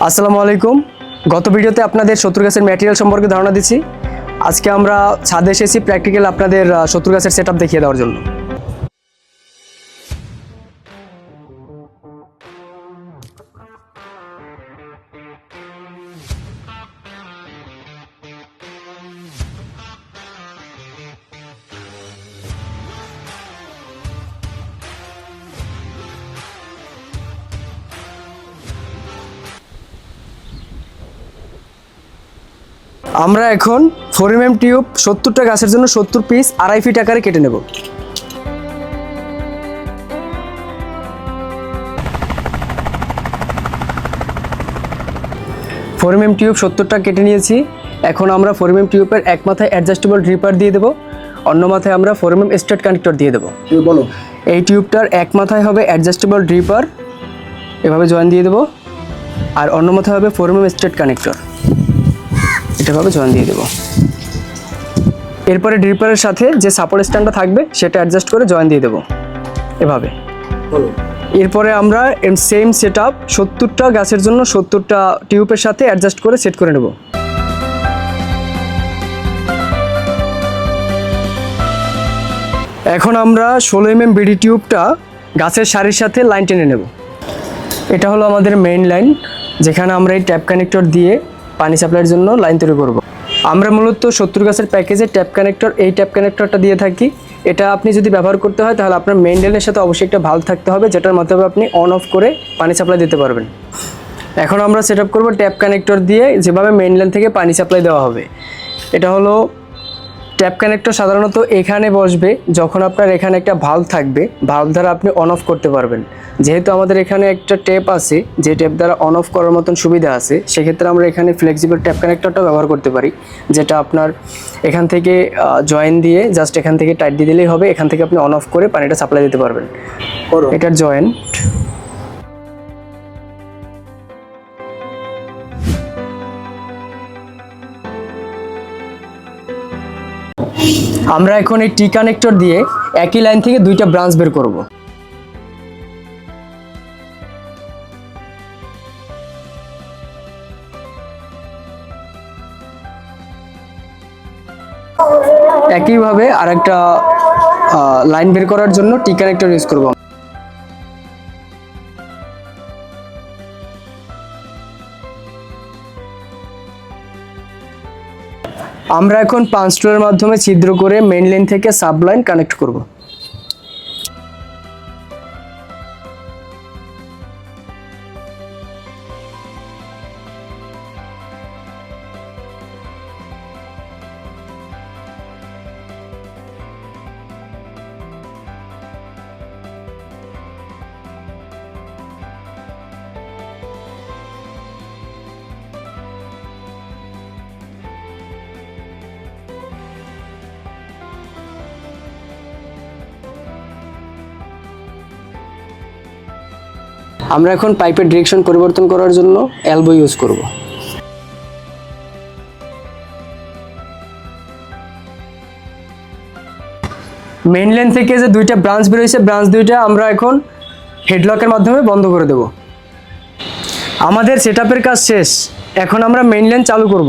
আসসালামু আলাইকুম। গত ভিডিওতে আপনাদের শত্রু গাছের ম্যাটেরিয়াল সম্পর্কে ধারণা দিচ্ছি। আজকে আমরা ছাদে এসেছি প্র্যাকটিক্যাল আপনাদের শত্রু গাছের সেটআপ দেখিয়ে দেওয়ার জন্য। আমরা এখন 4mm টিউব 70টা গাছের জন্য 70 পিস 2.5 ফিট আকারে কেটে নেব। ফোরএমএম টিউব 70টা কেটে নিয়েছি। এখন আমরা 4mm টিউবের এক মাথায় অ্যাডজাস্টেবল ড্রিপার দিয়ে দেব, অন্য মাথায় আমরা 4mm স্ট্রেট কানেক্টর দিয়ে দেব। বলো। এই টিউবটার এক মাথায় হবে অ্যাডজাস্টেবল ড্রিপার, এভাবে জয়েন দিয়ে দেব, আর অন্য মাথায় হবে 4mm স্ট্রেট কানেক্টর, এটাভাবে জয়েন দিয়ে দেব। এরপরে ড্রিপারের সাথে যে সাপোর্ট স্ট্যান্ডটা থাকবে সেটা অ্যাডজাস্ট করে জয়েন দিয়ে দেব এভাবে। এরপরে আমরা সেম সেটআপ 70টা গাছের জন্য 70টা টিউবের সাথে অ্যাডজাস্ট করে সেট করে নেব। এখন আমরা 16mm বিডি টিউবটা গাছের সারির সাথে লাইন টেনে নেব। এটা হলো আমাদের মেইন লাইন, যেখানে আমরা এই ট্যাপ কানেক্টর দিয়ে পানি সাপ্লাইয়ের জন্য লাইন তৈরি করব। আমরা মূলত 70 গাছের প্যাকেজে ট্যাপ কানেক্টর, এই ট্যাপ কানেক্টরটা দিয়ে থাকি। এটা আপনি যদি ব্যবহার করতে হয় তাহলে আপনার মেইন লাইনের সাথে অবশ্যই একটা ভালভ থাকতে হবে, যেটার মাধ্যমে আপনি অন অফ করে পানি সাপ্লাই দিতে পারবেন। এখন আমরা সেট আপ করবো ট্যাপ কানেক্টর দিয়ে, যেভাবে মেইন লাইন থেকে পানি সাপ্লাই দেওয়া হবে। এটা হলো ট্যাপ কানেক্টর, সাধারণত এখানে বসবে যখন আপনার এখানে একটা ভালভ থাকবে, ভালভ দ্বারা আপনি অন অফ করতে পারবেন। যেহেতু আমাদের এখানে একটা ট্যাপ আছে, যে ট্যাপ দ্বারা অন অফ করার মতন সুবিধা আছে, সেক্ষেত্রে আমরা এখানে ফ্লেক্সিবল ট্যাপ কানেক্টরটাও ব্যবহার করতে পারি, যেটা আপনার এখান থেকে জয়েন দিয়ে জাস্ট এখান থেকে টাইট দিয়ে দিলেই হবে। এখান থেকে আপনি অন অফ করে পানিটা সাপ্লাই দিতে পারবেন। এটার জয়েন্ট আমরা এখন এই টি কানেক্টর দিয়ে একই লাইন থেকে দুইটা ব্রাঞ্চ বের করব। একইভাবে আরেকটা লাইন বের করার জন্য টি কানেক্টর ইউজ করব। আমরা এখন পাঁচ স্টুলের মাধ্যমে ছিদ্র করে মেইন লাইন থেকে সাব লাইন কানেক্ট করব। আমরা এখন পাইপের ডিরেকশন পরিবর্তন করার জন্য এলবো ইউজ করব। মেইন লাইন থেকে যে দুইটা ব্রাঞ্চ বের হয়েছে, ব্রাঞ্চ দুইটা আমরা এখন হেডলকের মাধ্যমে বন্ধ করে দেব। আমাদের সেটআপের কাজ শেষ, এখন আমরা মেইন লাইন চালু করব।